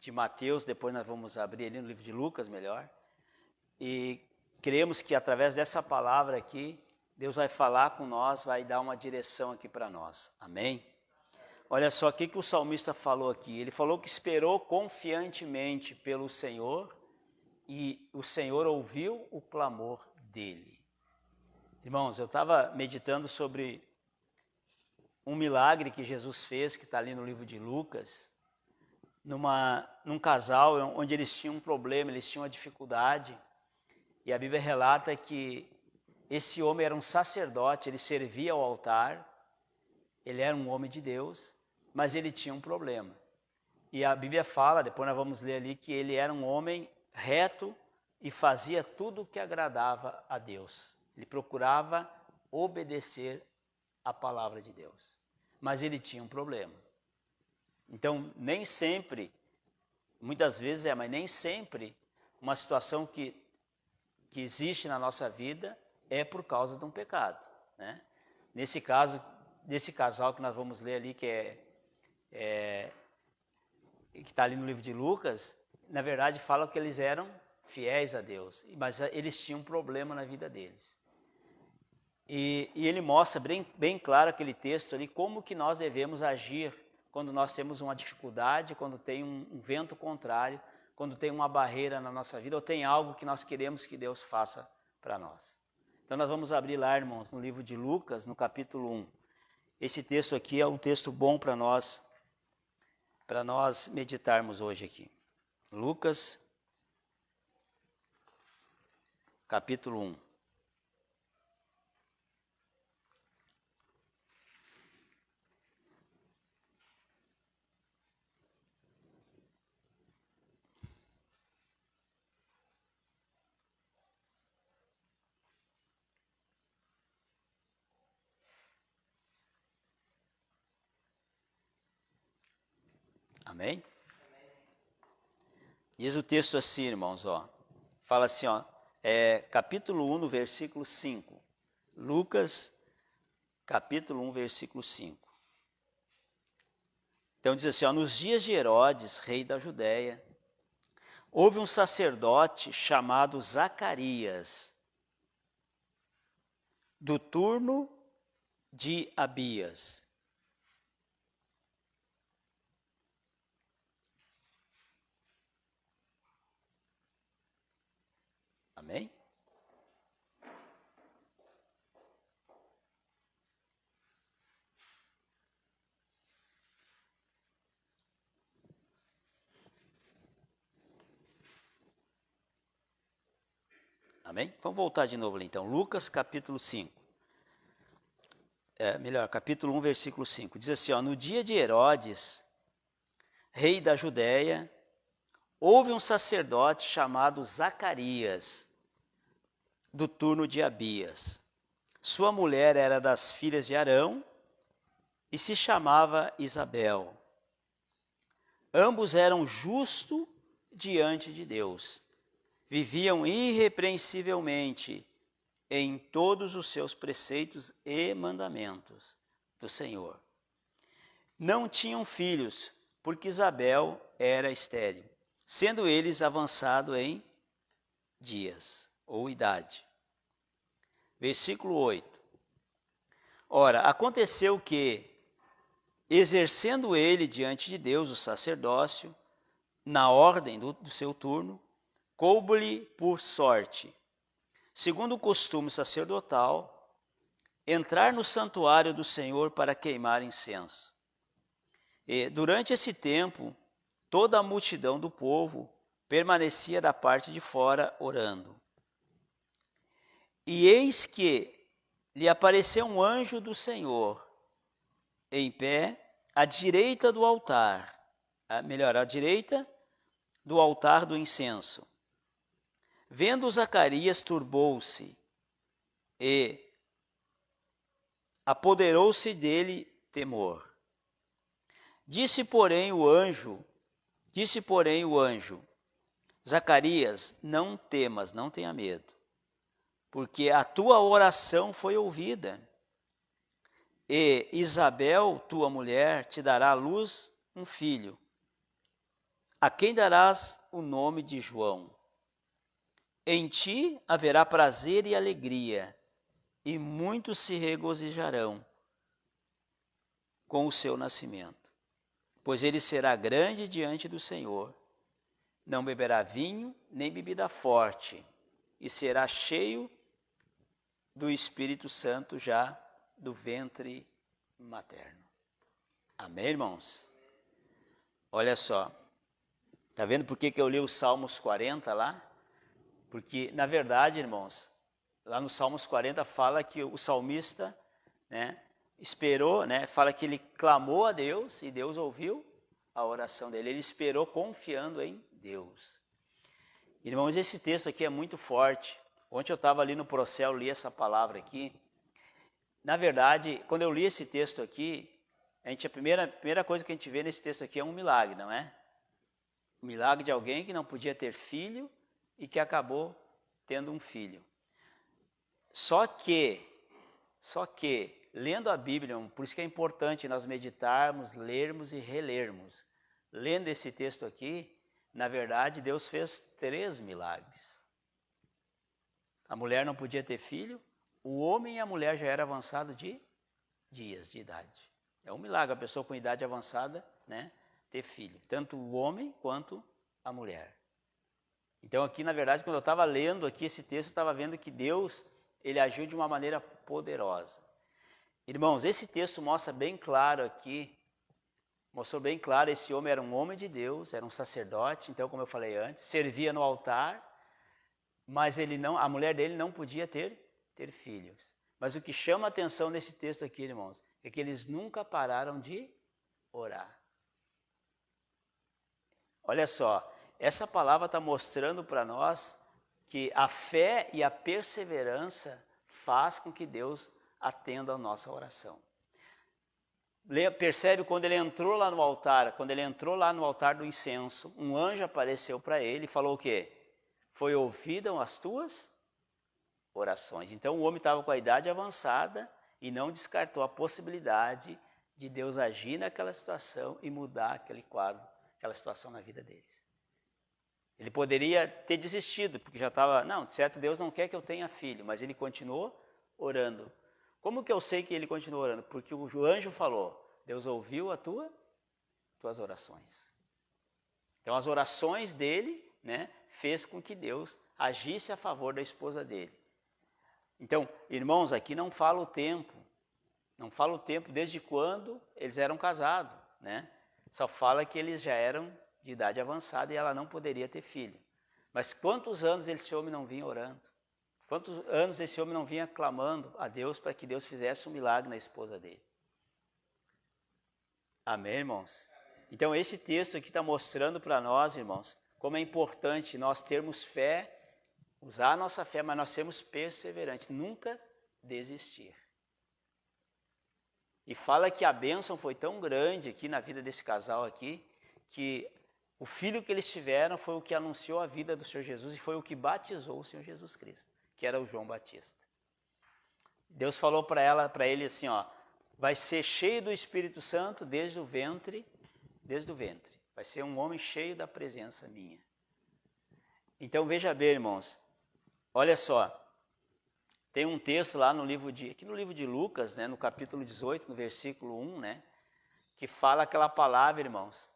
de Mateus, depois nós vamos abrir ali no livro de Lucas melhor. E cremos que através dessa palavra aqui, Deus vai falar com nós, vai dar uma direção aqui para nós. Amém? Olha só o que o salmista falou aqui. Ele falou que esperou confiantemente pelo Senhor e o Senhor ouviu o clamor dele. Irmãos, eu estava meditando sobre um milagre que Jesus fez, que está ali no livro de Lucas, num casal onde eles tinham um problema, eles tinham uma dificuldade. E a Bíblia relata que esse homem era um sacerdote, ele servia ao altar, ele era um homem de Deus, mas ele tinha um problema. E a Bíblia fala, depois nós vamos ler ali, que ele era um homem reto e fazia tudo o que agradava a Deus. Ele procurava obedecer a palavra de Deus. Mas ele tinha um problema. Então, nem sempre, muitas vezes mas nem sempre, uma situação que existe na nossa vida é por causa de um pecado, né? Nesse caso, desse casal que nós vamos ler ali, que está ali no livro de Lucas, na verdade fala que eles eram fiéis a Deus, mas eles tinham um problema na vida deles. E ele mostra bem claro aquele texto ali, como que nós devemos agir quando nós temos uma dificuldade, quando tem um vento contrário, quando tem uma barreira na nossa vida, ou tem algo que nós queremos que Deus faça para nós. Então nós vamos abrir lá, irmãos, no livro de Lucas, no capítulo 1. Esse texto aqui é um texto bom para nós meditarmos hoje aqui. Lucas, capítulo 1. Amém? Diz o texto assim, irmãos, fala assim, capítulo 1, no versículo 5. Lucas, capítulo 1, versículo 5. Então diz assim, nos dias de Herodes, rei da Judéia, houve um sacerdote chamado Zacarias, do turno de Abias. Amém? Amém? Vamos voltar de novo ali então. Lucas capítulo 5. Capítulo 1, versículo 5. Diz assim, no dia de Herodes, rei da Judéia, houve um sacerdote chamado Zacarias, do turno de Abias. Sua mulher era das filhas de Arão e se chamava Isabel. Ambos eram justos diante de Deus. Viviam irrepreensivelmente em todos os seus preceitos e mandamentos do Senhor. Não tinham filhos, porque Isabel era estéril, sendo eles avançados em dias ou idade. Versículo 8. Ora, aconteceu que, exercendo ele diante de Deus o sacerdócio, na ordem do seu turno, coube-lhe por sorte, segundo o costume sacerdotal, entrar no santuário do Senhor para queimar incenso. E durante esse tempo, toda a multidão do povo permanecia da parte de fora orando. E eis que lhe apareceu um anjo do Senhor, em pé, à direita do altar, à direita do altar do incenso. Vendo Zacarias, turbou-se e apoderou-se dele temor. Disse, porém, o anjo, Zacarias, não temas, não tenha medo, porque a tua oração foi ouvida, e Isabel, tua mulher, te dará à luz um filho, a quem darás o nome de João? Em ti haverá prazer e alegria, e muitos se regozijarão com o seu nascimento, pois ele será grande diante do Senhor. Não beberá vinho, nem bebida forte, e será cheio do Espírito Santo já do ventre materno. Amém, irmãos? Olha só, tá vendo por que eu li os Salmos 40 lá? Porque, na verdade, irmãos, lá no Salmos 40 fala que o salmista, né, esperou, né, fala que ele clamou a Deus e Deus ouviu a oração dele. Ele esperou confiando em Deus. Irmãos, esse texto aqui é muito forte. Ontem eu estava ali no Procel, li essa palavra aqui. Na verdade, quando eu li esse texto aqui, a primeira coisa que a gente vê nesse texto aqui é um milagre, não é? O milagre de alguém que não podia ter filho e que acabou tendo um filho. Só que, lendo a Bíblia, por isso que é importante nós meditarmos, lermos e relermos. Lendo esse texto aqui, na verdade, Deus fez 3 milagres. A mulher não podia ter filho, o homem e a mulher já eram avançados de dias de idade. É um milagre a pessoa com idade avançada, né, ter filho. Tanto o homem quanto a mulher. Então aqui, na verdade, quando eu estava lendo aqui esse texto, eu estava vendo que Deus, ele agiu de uma maneira poderosa. Irmãos, esse texto mostra bem claro aqui, mostrou bem claro, esse homem era um homem de Deus, era um sacerdote, então, como eu falei antes, servia no altar, mas a mulher dele não podia ter filhos. Mas o que chama a atenção nesse texto aqui, irmãos, é que eles nunca pararam de orar. Olha só, essa palavra está mostrando para nós que a fé e a perseverança faz com que Deus atenda a nossa oração. Percebe quando ele entrou lá no altar, do incenso, um anjo apareceu para ele e falou o quê? Foi ouvidas as tuas orações. Então o homem estava com a idade avançada e não descartou a possibilidade de Deus agir naquela situação e mudar aquele quadro, aquela situação na vida deles. Ele poderia ter desistido, porque já estava, não, certo, Deus não quer que eu tenha filho, mas ele continuou orando. Como que eu sei que ele continuou orando? Porque o anjo falou, Deus ouviu as tuas orações. Então as orações dele, né, fez com que Deus agisse a favor da esposa dele. Então, irmãos, aqui não fala o tempo desde quando eles eram casados, né? Só fala que eles já eram de idade avançada e ela não poderia ter filho. Mas quantos anos esse homem não vinha orando? Quantos anos esse homem não vinha clamando a Deus para que Deus fizesse um milagre na esposa dele? Amém, irmãos? Então esse texto aqui está mostrando para nós, irmãos, como é importante nós termos fé, usar a nossa fé, mas nós sermos perseverantes, nunca desistir. E fala que a bênção foi tão grande aqui na vida desse casal aqui, que o filho que eles tiveram foi o que anunciou a vida do Senhor Jesus e foi o que batizou o Senhor Jesus Cristo, que era o João Batista. Deus falou para ele assim, ó, vai ser cheio do Espírito Santo desde o ventre. Vai ser um homem cheio da presença minha. Então veja bem, irmãos, olha só, tem um texto lá aqui no livro de Lucas, né, no capítulo 18, no versículo 1, né, que fala aquela palavra, irmãos,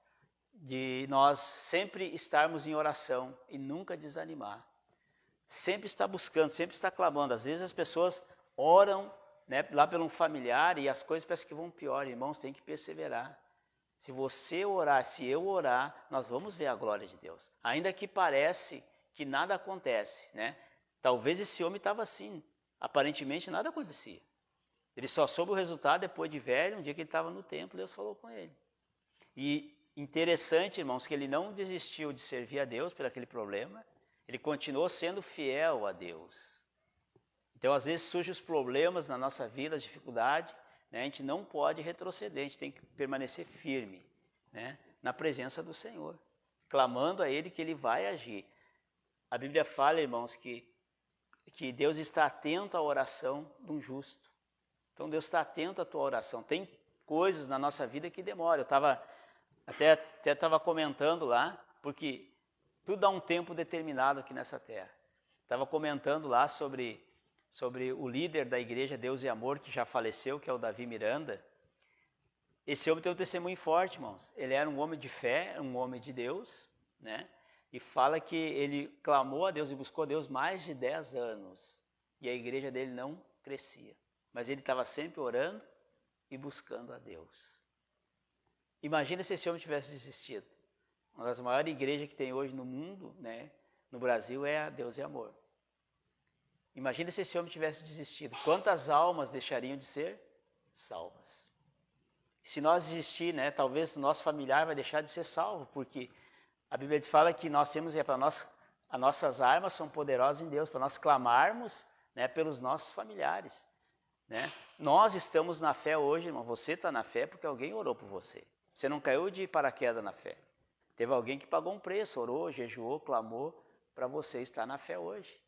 de nós sempre estarmos em oração e nunca desanimar. Sempre estar buscando, sempre estar clamando. Às vezes as pessoas oram, né, lá pelo familiar e as coisas parecem que vão pior. Irmãos, tem que perseverar. Se você orar, se eu orar, nós vamos ver a glória de Deus. Ainda que parece que nada acontece, né? Talvez esse homem estava assim, aparentemente nada acontecia. Ele só soube o resultado depois de velho, um dia que ele estava no templo, Deus falou com ele. E interessante, irmãos, que ele não desistiu de servir a Deus por aquele problema, ele continuou sendo fiel a Deus. Então, às vezes surgem os problemas na nossa vida, as dificuldades, né? A gente não pode retroceder, a gente tem que permanecer firme, né, na presença do Senhor, clamando a Ele que Ele vai agir. A Bíblia fala, irmãos, que Deus está atento à oração de um justo. Então Deus está atento à tua oração. Tem coisas na nossa vida que demoram. Eu estava até comentando lá, porque tudo há um tempo determinado aqui nessa terra. Estava comentando lá sobre o líder da igreja Deus e Amor, que já faleceu, que é o Davi Miranda. Esse homem tem um testemunho forte, irmãos. Ele era um homem de fé, um homem de Deus, né? E fala que ele clamou a Deus e buscou a Deus mais de 10 anos. E a igreja dele não crescia. Mas ele estava sempre orando e buscando a Deus. Imagina se esse homem tivesse desistido. Uma das maiores igrejas que tem hoje no mundo, né, no Brasil, é a Deus e Amor. Imagina se esse homem tivesse desistido. Quantas almas deixariam de ser salvas? Se nós desistir, né, talvez o nosso familiar vai deixar de ser salvo, porque a Bíblia fala que nós temos, as nossas armas são poderosas em Deus, para nós clamarmos, né, pelos nossos familiares. Né? Nós estamos na fé hoje, irmão. Você está na fé porque alguém orou por você. Você não caiu de paraquedas na fé. Teve alguém que pagou um preço, orou, jejuou, clamou, para você estar na fé hoje.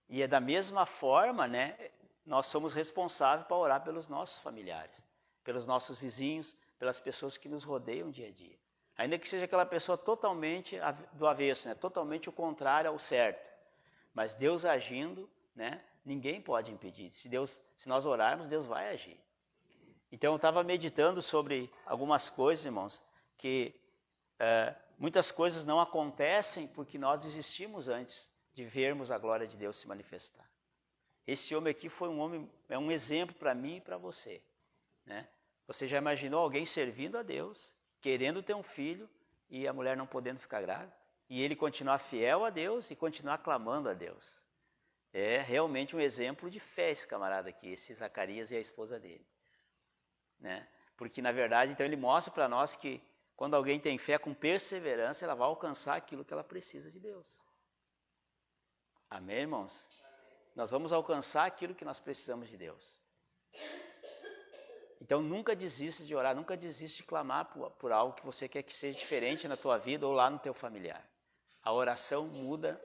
E é da mesma forma, né, nós somos responsáveis para orar pelos nossos familiares, pelos nossos vizinhos, pelas pessoas que nos rodeiam dia a dia. Ainda que seja aquela pessoa totalmente do avesso, né, totalmente o contrário ao certo. Mas Deus agindo, né, ninguém pode impedir. Se nós orarmos, Deus vai agir. Então eu estava meditando sobre algumas coisas, irmãos, que muitas coisas não acontecem porque nós desistimos antes de vermos a glória de Deus se manifestar. Esse homem aqui foi é um exemplo para mim e para você. Né? Você já imaginou alguém servindo a Deus, querendo ter um filho e a mulher não podendo ficar grávida? E ele continuar fiel a Deus e continuar clamando a Deus. É realmente um exemplo de fé esse camarada aqui, esse Zacarias e a esposa dele. Né? Porque na verdade, então ele mostra para nós que quando alguém tem fé com perseverança, ela vai alcançar aquilo que ela precisa de Deus. Amém, irmãos? Nós vamos alcançar aquilo que nós precisamos de Deus. Então nunca desista de orar, nunca desista de clamar por algo que você quer que seja diferente na tua vida ou lá no teu familiar. A oração muda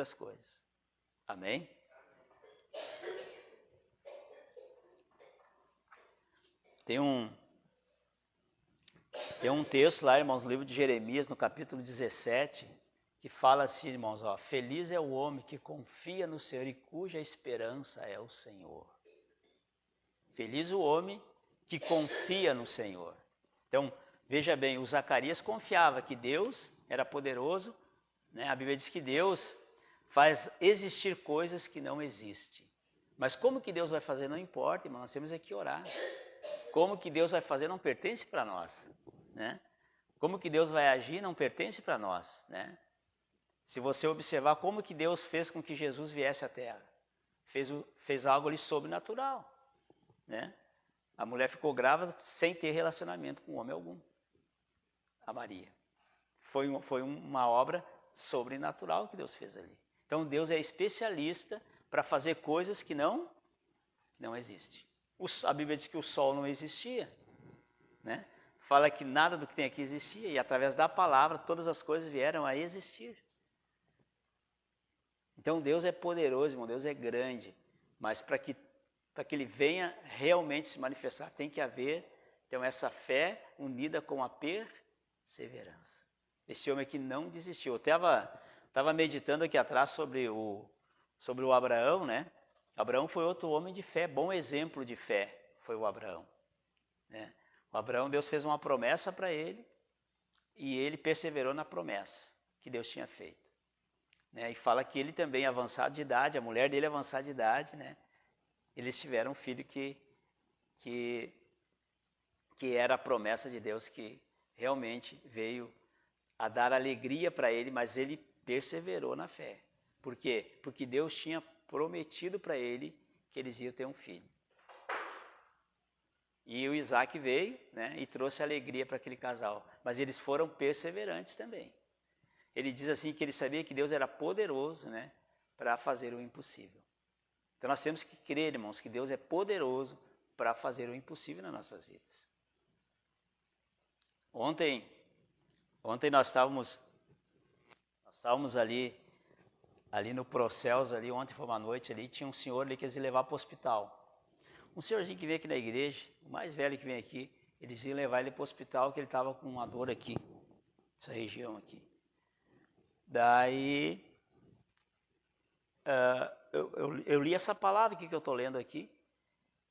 as coisas. Amém? Tem um texto lá, irmãos, no livro de Jeremias, no capítulo 17, que fala assim, irmãos, ó, feliz é o homem que confia no Senhor e cuja esperança é o Senhor. Feliz o homem que confia no Senhor. Então, veja bem, o Zacarias confiava que Deus era poderoso, né? A Bíblia diz que Deus faz existir coisas que não existem. Mas como que Deus vai fazer não importa, irmão, nós temos que orar. Como que Deus vai fazer não pertence para nós, né? Como que Deus vai agir não pertence para nós, né? Se você observar como que Deus fez com que Jesus viesse à Terra, fez algo ali sobrenatural, né? A mulher ficou grávida sem ter relacionamento com homem algum, a Maria. Foi uma obra sobrenatural que Deus fez ali. Então Deus é especialista para fazer coisas que não existem. A Bíblia diz que o sol não existia, né? Fala que nada do que tem aqui existia e através da palavra todas as coisas vieram a existir. Então Deus é poderoso, irmão, Deus é grande, mas para que ele venha realmente se manifestar, tem que haver então essa fé unida com a perseverança. Esse homem aqui não desistiu. Eu estava meditando aqui atrás sobre o Abraão, né? Abraão foi outro homem de fé, bom exemplo de fé foi o Abraão. Né? O Abraão, Deus fez uma promessa para ele e ele perseverou na promessa que Deus tinha feito. Né? E fala que ele também, avançado de idade, a mulher dele avançada de idade, né? Eles tiveram um filho que era a promessa de Deus, que realmente veio a dar alegria para ele, mas ele perseverou na fé. Por quê? Porque Deus tinha prometido para ele que eles iam ter um filho. E o Isaac veio, né, e trouxe alegria para aquele casal. Mas eles foram perseverantes também. Ele diz assim que ele sabia que Deus era poderoso, né, para fazer o impossível. Então nós temos que crer, irmãos, que Deus é poderoso para fazer o impossível nas nossas vidas. Ontem nós estávamos ali no Procelos, ali, ontem foi uma noite ali, tinha um senhor ali que eles iam levar para o hospital. Um senhorzinho que vem aqui na igreja, o mais velho que vem aqui, eles iam levar ele para o hospital, que ele estava com uma dor aqui, essa região aqui. Daí, eu li essa palavra aqui que eu estou lendo aqui,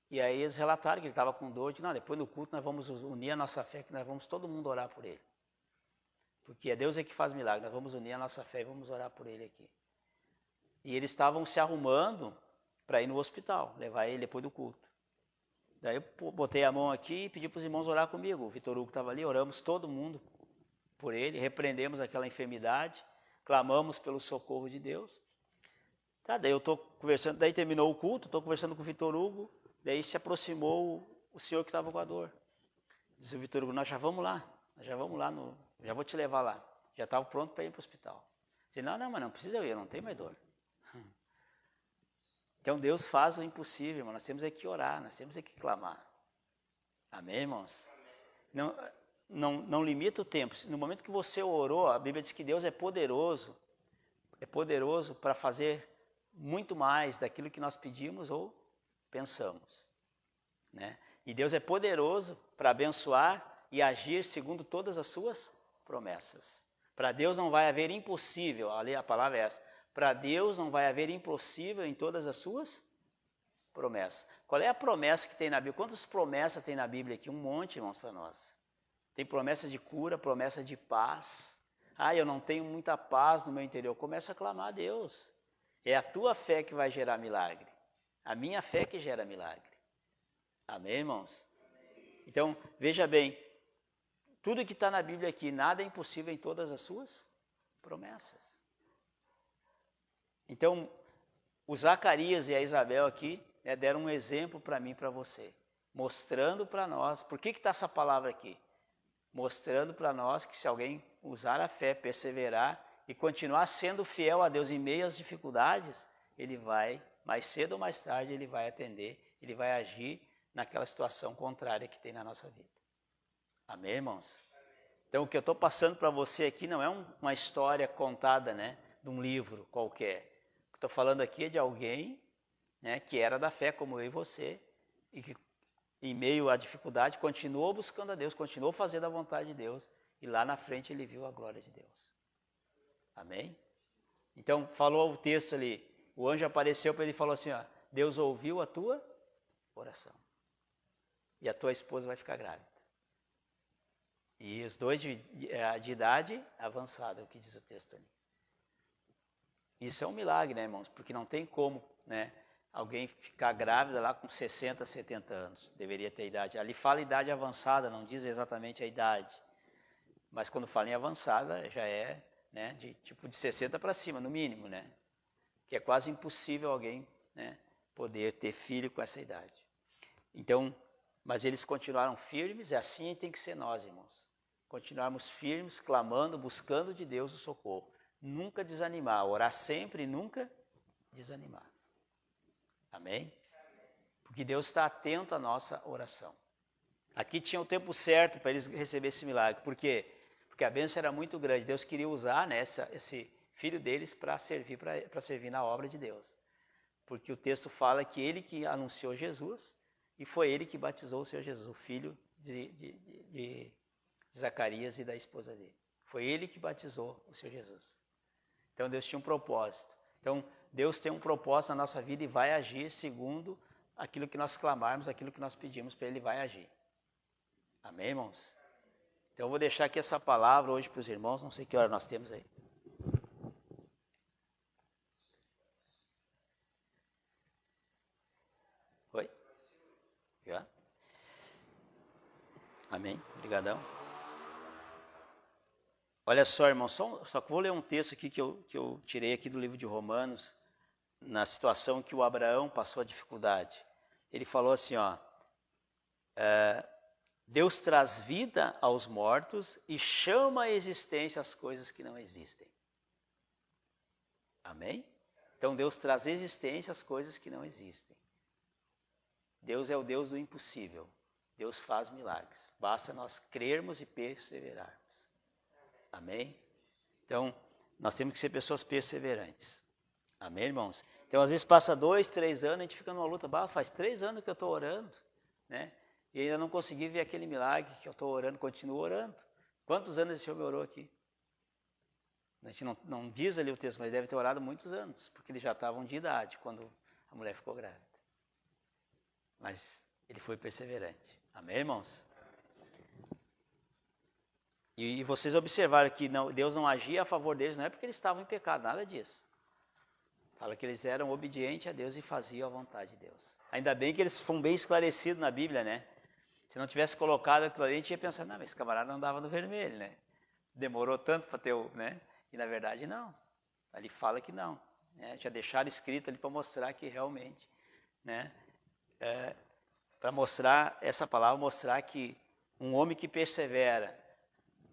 e aí eles relataram que ele estava com dor, de não, depois no culto nós vamos unir a nossa fé, que nós vamos todo mundo orar por ele. Porque Deus é que faz milagre, nós vamos unir a nossa fé e vamos orar por ele aqui. E eles estavam se arrumando para ir no hospital, levar ele depois do culto. Daí eu botei a mão aqui e pedi para os irmãos orar comigo. O Vitor Hugo estava ali, oramos todo mundo por ele, repreendemos aquela enfermidade, clamamos pelo socorro de Deus. Tá, daí eu estou conversando, daí terminou o culto, estou conversando com o Vitor Hugo, daí se aproximou o senhor que estava com a dor. Disse o Vitor Hugo, nós já vamos lá, já vou te levar lá. Já estava pronto para ir para o hospital. Disse, não, mas não precisa ir, eu não tenho mais dor. Então Deus faz o impossível, irmão. Nós temos é que orar, nós temos é que clamar. Amém, irmãos? Não limita o tempo. No momento que você orou, a Bíblia diz que Deus é poderoso para fazer muito mais daquilo que nós pedimos ou pensamos, né? E Deus é poderoso para abençoar e agir segundo todas as suas promessas. Para Deus não vai haver impossível, a palavra é essa. Para Deus não vai haver impossível em todas as suas promessas. Qual é a promessa que tem na Bíblia? Quantas promessas tem na Bíblia aqui? Um monte, irmãos, para nós. Tem promessa de cura, promessa de paz. Eu não tenho muita paz no meu interior. Começa a clamar a Deus. É a tua fé que vai gerar milagre. A minha fé que gera milagre. Amém, irmãos? Então, veja bem. Tudo que está na Bíblia aqui, nada é impossível em todas as suas promessas. Então, o Zacarias e a Isabel aqui deram um exemplo para mim e para você, mostrando para nós, por que está essa palavra aqui? Mostrando para nós que se alguém usar a fé, perseverar e continuar sendo fiel a Deus em meio às dificuldades, ele vai, mais cedo ou mais tarde, ele vai atender, ele vai agir naquela situação contrária que tem na nossa vida. Amém, irmãos? Então, o que eu estou passando para você aqui não é uma história contada, né, de um livro qualquer. O que estou falando aqui é de alguém, né, que era da fé como eu e você, e que em meio à dificuldade continuou buscando a Deus, continuou fazendo a vontade de Deus, e lá na frente ele viu a glória de Deus. Amém? Então, falou o texto ali, o anjo apareceu para ele e falou assim, Deus ouviu a tua oração, e a tua esposa vai ficar grávida. E os dois de idade avançada, é o que diz o texto ali. Isso é um milagre, né, irmãos? Porque não tem como, né, alguém ficar grávida lá com 60, 70 anos. Deveria ter idade. Ali fala idade avançada, não diz exatamente a idade. Mas quando fala em avançada, já é, né, de 60 para cima, no mínimo, né? Que é quase impossível alguém, né, poder ter filho com essa idade. Então, mas eles continuaram firmes, e assim tem que ser nós, irmãos. Continuarmos firmes, clamando, buscando de Deus o socorro. Nunca desanimar, orar sempre e nunca desanimar. Amém? Porque Deus está atento à nossa oração. Aqui tinha o tempo certo para eles receberem esse milagre. Por quê? Porque a bênção era muito grande. Deus queria usar, né, esse filho deles para servir na obra de Deus. Porque o texto fala que ele que anunciou Jesus e foi ele que batizou o Senhor Jesus, o filho de Zacarias e da esposa dele. Foi ele que batizou o Senhor Jesus. Então Deus tinha um propósito. Então Deus tem um propósito na nossa vida e vai agir segundo aquilo que nós clamarmos, aquilo que nós pedimos para Ele, vai agir. Amém, irmãos? Então eu vou deixar aqui essa palavra hoje para os irmãos, não sei que hora nós temos aí. Oi? Já? Amém? Obrigadão. Olha só, irmão, só que vou ler um texto aqui que eu tirei aqui do livro de Romanos, na situação que o Abraão passou a dificuldade. Ele falou assim, Deus traz vida aos mortos e chama à existência as coisas que não existem. Amém? Então Deus traz existência às coisas que não existem. Deus é o Deus do impossível. Deus faz milagres. Basta nós crermos e perseverarmos. Amém? Então, nós temos que ser pessoas perseverantes. Amém, irmãos? Então, às vezes passa 2, 3 anos, a gente fica numa luta. Faz 3 anos que eu estou orando, né? E ainda não consegui ver aquele milagre que eu estou orando, continuo orando. Quantos anos esse homem orou aqui? A gente não diz ali o texto, mas deve ter orado muitos anos, porque eles já estavam de idade quando a mulher ficou grávida. Mas ele foi perseverante. Amém, irmãos? E vocês observaram que Deus não agia a favor deles, não é porque eles estavam em pecado, nada disso. Fala que eles eram obedientes a Deus e faziam a vontade de Deus. Ainda bem que eles foram bem esclarecidos na Bíblia, né? Se não tivesse colocado aquilo ali, a gente ia pensar, não, mas esse camarada andava no vermelho, né? Demorou tanto para ter o, né? E na verdade não. Ali fala que não. Né? Já deixaram escrito ali para mostrar que realmente, né? Para mostrar, essa palavra mostrar que um homem que persevera,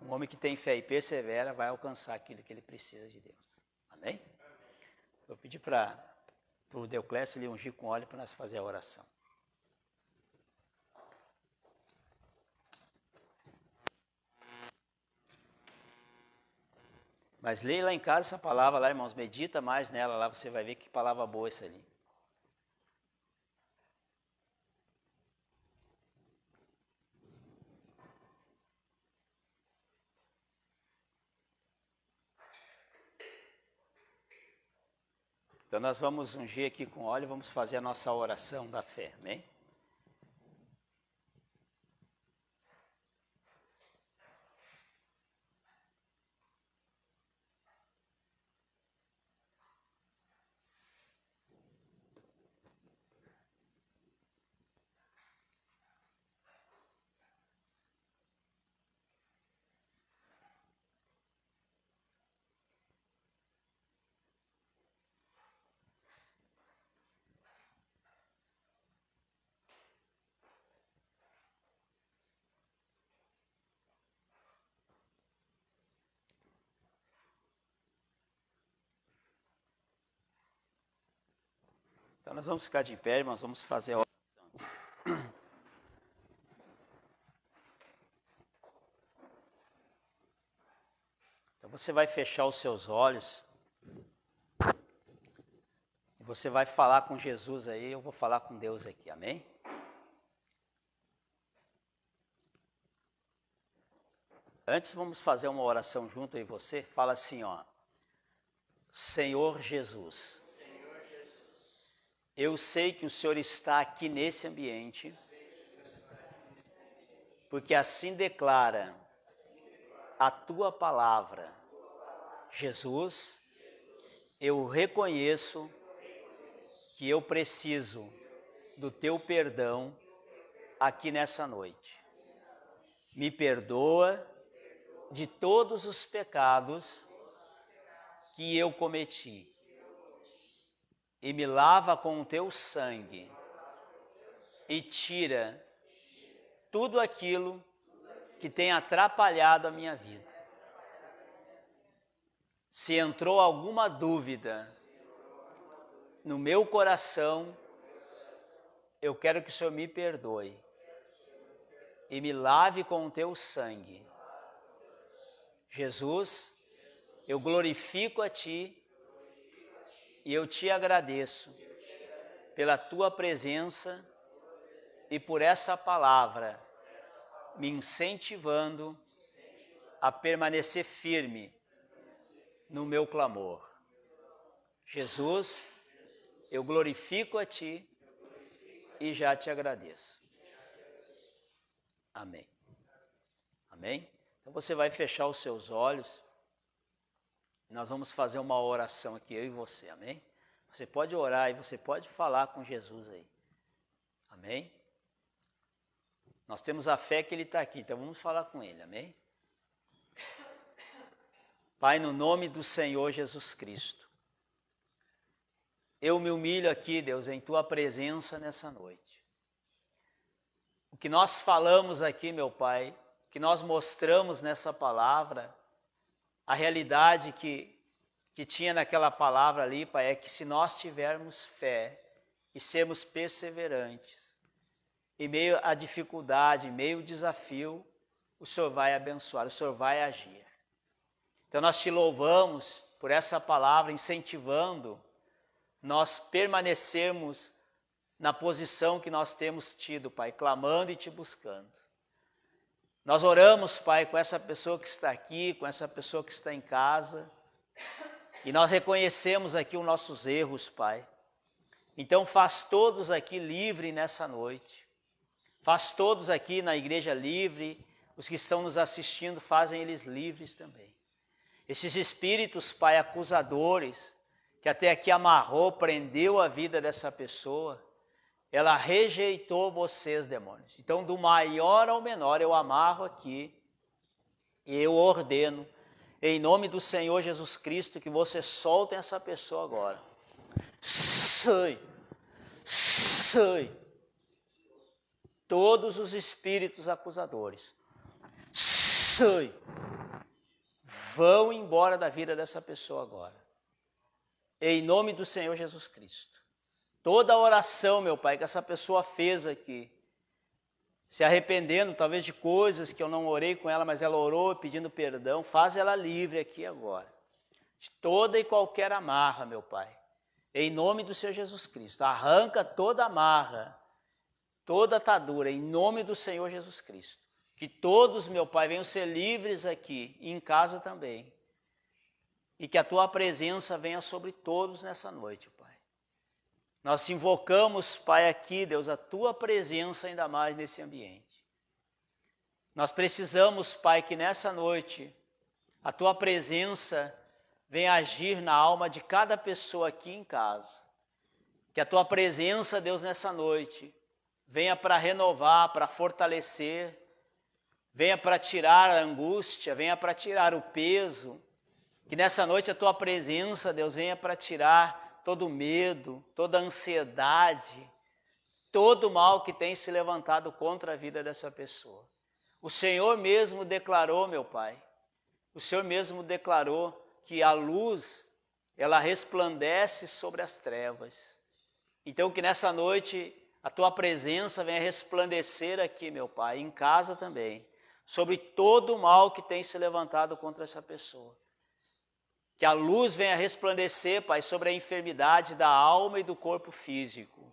um homem que tem fé e persevera, vai alcançar aquilo que ele precisa de Deus. Amém? Eu pedi para o Deoclésio ele ungir com óleo para nós fazer a oração. Mas leia lá em casa essa palavra lá, irmãos, medita mais nela lá, você vai ver que palavra boa essa ali. Então nós vamos ungir aqui com óleo, vamos fazer a nossa oração da fé, amém? Então nós vamos ficar de pé, irmãos, vamos fazer a oração. Então você vai fechar os seus olhos e você vai falar com Jesus aí, eu vou falar com Deus aqui, amém? Antes vamos fazer uma oração junto aí você, fala assim, ó. Senhor Jesus, eu sei que o Senhor está aqui nesse ambiente, porque assim declara a tua palavra. Jesus, eu reconheço que eu preciso do teu perdão aqui nessa noite. Me perdoa de todos os pecados que eu cometi e me lava com o teu sangue e tira tudo aquilo que tem atrapalhado a minha vida. Se entrou alguma dúvida no meu coração, eu quero que o Senhor me perdoe e me lave com o teu sangue. Jesus, eu glorifico a Ti e eu Te agradeço pela Tua presença e por essa palavra me incentivando a permanecer firme no meu clamor. Jesus, eu glorifico a Ti e já Te agradeço. Amém. Amém? Então você vai fechar os seus olhos. Nós vamos fazer uma oração aqui, eu e você, amém? Você pode orar e você pode falar com Jesus aí. Amém? Nós temos a fé que Ele está aqui, então vamos falar com Ele, amém? Pai, no nome do Senhor Jesus Cristo, eu me humilho aqui, Deus, em Tua presença nessa noite. O que nós falamos aqui, meu Pai, que nós mostramos nessa palavra, a realidade que tinha naquela palavra ali, Pai, é que se nós tivermos fé e sermos perseverantes, em meio à dificuldade, em meio ao desafio, o Senhor vai abençoar, o Senhor vai agir. Então nós Te louvamos por essa palavra, incentivando nós permanecermos na posição que nós temos tido, Pai, clamando e Te buscando. Nós oramos, Pai, com essa pessoa que está aqui, com essa pessoa que está em casa, E nós reconhecemos aqui os nossos erros, Pai. Então faz todos aqui livre nessa noite. Faz todos aqui na igreja livre, os que estão nos assistindo, fazem eles livres também. Esses espíritos, Pai, acusadores, que até aqui amarrou, prendeu a vida dessa pessoa, ela rejeitou vocês, demônios. Então, do maior ao menor, eu amarro aqui e eu ordeno, em nome do Senhor Jesus Cristo, que vocês soltem essa pessoa agora. Sai, sai. Todos os espíritos acusadores, sai. Vão embora da vida dessa pessoa agora. Em nome do Senhor Jesus Cristo. Toda a oração, meu Pai, que essa pessoa fez aqui, se arrependendo talvez de coisas que eu não orei com ela, mas ela orou pedindo perdão, faz ela livre aqui agora. De toda e qualquer amarra, meu Pai. Em nome do Senhor Jesus Cristo. Arranca toda amarra, toda atadura, em nome do Senhor Jesus Cristo. Que todos, meu Pai, venham ser livres aqui, e em casa também. E que a Tua presença venha sobre todos nessa noite, Pai. Nós invocamos, Pai, aqui, Deus, a Tua presença ainda mais nesse ambiente. Nós precisamos, Pai, que nessa noite a Tua presença venha agir na alma de cada pessoa aqui em casa. Que a Tua presença, Deus, nessa noite venha para renovar, para fortalecer, venha para tirar a angústia, venha para tirar o peso. Que nessa noite a Tua presença, Deus, venha para tirar todo o medo, toda a ansiedade, todo o mal que tem se levantado contra a vida dessa pessoa. O Senhor mesmo declarou, meu Pai, o Senhor mesmo declarou que a luz, ela resplandece sobre as trevas. Então que nessa noite a Tua presença venha resplandecer aqui, meu Pai, em casa também, sobre todo o mal que tem se levantado contra essa pessoa. Que a luz venha resplandecer, Pai, sobre a enfermidade da alma e do corpo físico.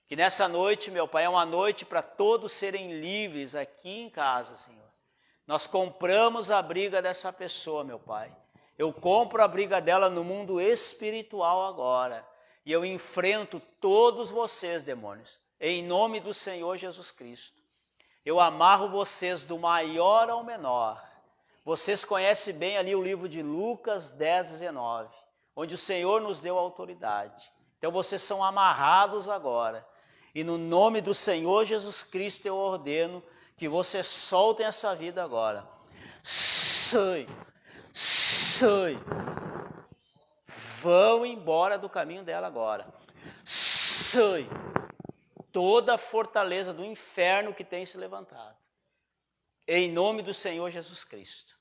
Que nessa noite, meu Pai, é uma noite para todos serem livres aqui em casa, Senhor. Nós compramos a briga dessa pessoa, meu Pai. Eu compro a briga dela no mundo espiritual agora. E eu enfrento todos vocês, demônios, em nome do Senhor Jesus Cristo. Eu amarro vocês do maior ao menor. Vocês conhecem bem ali o livro de Lucas 10, 19, onde o Senhor nos deu autoridade. Então vocês são amarrados agora. E no nome do Senhor Jesus Cristo eu ordeno que vocês soltem essa vida agora. Sai, sai. Vão embora do caminho dela agora. Sai. Toda a fortaleza do inferno que tem se levantado. Em nome do Senhor Jesus Cristo.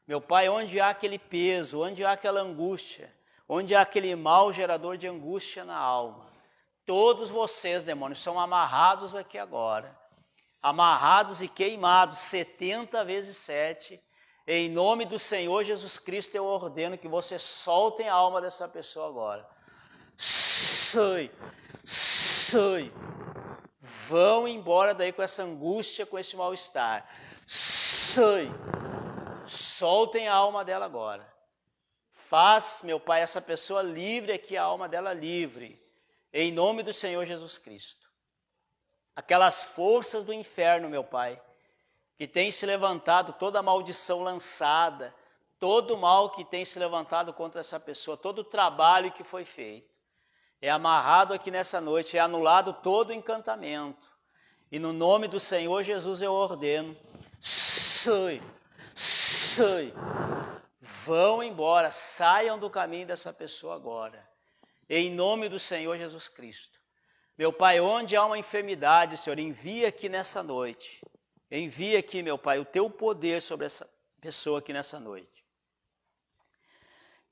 Meu Pai, onde há aquele peso, onde há aquela angústia, onde há aquele mal gerador de angústia na alma, todos vocês, demônios, são amarrados aqui agora. Amarrados e queimados 70 vezes 7. Em nome do Senhor Jesus Cristo, eu ordeno que vocês soltem a alma dessa pessoa agora. Sai, sai. Vão embora daí com essa angústia, com esse mal-estar. Sai. Soltem a alma dela agora. Faz, meu Pai, essa pessoa livre aqui, a alma dela livre. Em nome do Senhor Jesus Cristo. Aquelas forças do inferno, meu Pai, que tem se levantado, toda a maldição lançada, todo o mal que tem se levantado contra essa pessoa, todo o trabalho que foi feito, é amarrado aqui nessa noite, é anulado todo o encantamento. E no nome do Senhor Jesus eu ordeno, sai, sai, vão embora, saiam do caminho dessa pessoa agora, em nome do Senhor Jesus Cristo. Meu Pai, onde há uma enfermidade, Senhor, envia aqui nessa noite, envia aqui, meu Pai, o Teu poder sobre essa pessoa aqui nessa noite.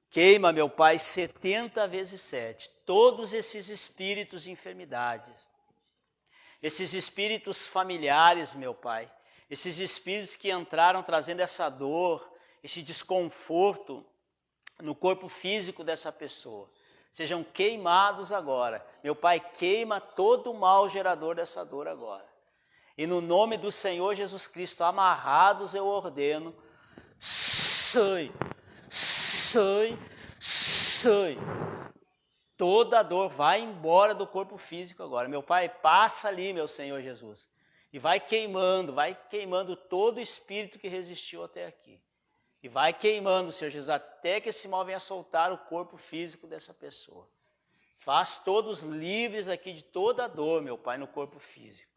Queima, meu Pai, 70 vezes 7, todos esses espíritos de enfermidades, esses espíritos familiares, meu Pai, esses espíritos que entraram trazendo essa dor, esse desconforto no corpo físico dessa pessoa, sejam queimados agora. Meu Pai, queima todo o mal gerador dessa dor agora. E no nome do Senhor Jesus Cristo, amarrados eu ordeno, sai, sai, Sai! Toda dor vai embora do corpo físico agora. Meu Pai, passa ali, meu Senhor Jesus. E vai queimando todo o espírito que resistiu até aqui. E vai queimando, Senhor Jesus, até que esse mal venha soltar o corpo físico dessa pessoa. Faz todos livres aqui de toda dor, meu Pai, no corpo físico.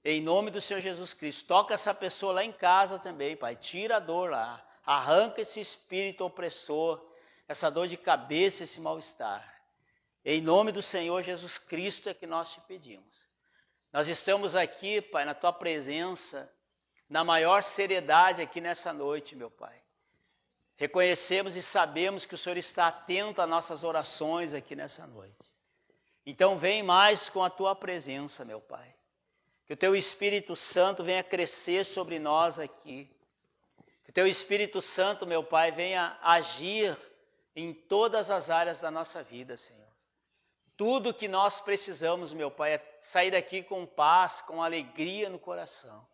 Em nome do Senhor Jesus Cristo, toca essa pessoa lá em casa também, Pai. Tira a dor lá, arranca esse espírito opressor, essa dor de cabeça, esse mal-estar. Em nome do Senhor Jesus Cristo é que nós te pedimos. Nós estamos aqui, Pai, na Tua presença, na maior seriedade aqui nessa noite, meu Pai. Reconhecemos e sabemos que o Senhor está atento às nossas orações aqui nessa noite. Então vem mais com a Tua presença, meu Pai. Que o Teu Espírito Santo venha crescer sobre nós aqui. Que o Teu Espírito Santo, meu Pai, venha agir em todas as áreas da nossa vida, Senhor. Tudo que nós precisamos, meu Pai, é sair daqui com paz, com alegria no coração.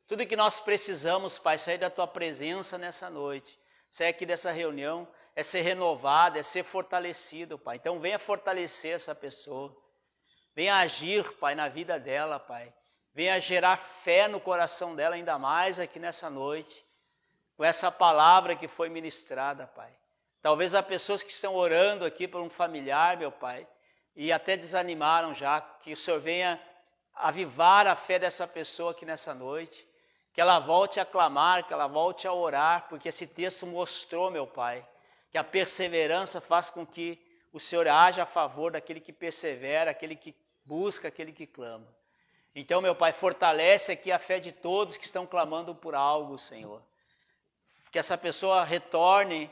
Tudo que nós precisamos, Pai, sair da Tua presença nessa noite, sair aqui dessa reunião, é ser renovado, é ser fortalecido, Pai. Então venha fortalecer essa pessoa. Venha agir, Pai, na vida dela, Pai. Venha gerar fé no coração dela ainda mais aqui nessa noite, com essa palavra que foi ministrada, Pai. Talvez há pessoas que estão orando aqui por um familiar, meu Pai, e até desanimaram já, que o Senhor venha avivar a fé dessa pessoa aqui nessa noite, que ela volte a clamar, que ela volte a orar, porque esse texto mostrou, meu Pai, que a perseverança faz com que o Senhor haja a favor daquele que persevera, aquele que busca, aquele que clama. Então, meu Pai, fortalece aqui a fé de todos que estão clamando por algo, Senhor. Que essa pessoa retorne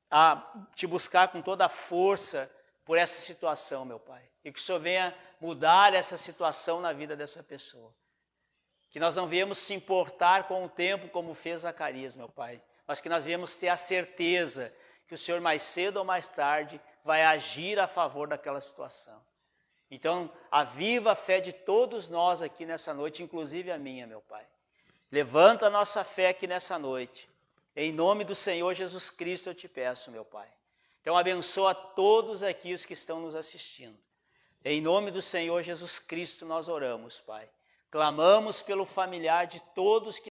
a te buscar com toda a força por essa situação, meu Pai. E que o Senhor venha mudar essa situação na vida dessa pessoa. Que nós não viemos se importar com o tempo como fez Zacarias, meu Pai. Mas que nós viemos ter a certeza que o Senhor mais cedo ou mais tarde vai agir a favor daquela situação. Então, aviva a fé de todos nós aqui nessa noite, inclusive a minha, meu Pai. Levanta a nossa fé aqui nessa noite. Em nome do Senhor Jesus Cristo eu te peço, meu Pai. Então abençoa todos aqui os que estão nos assistindo. Em nome do Senhor Jesus Cristo nós oramos, Pai. Clamamos pelo familiar de todos que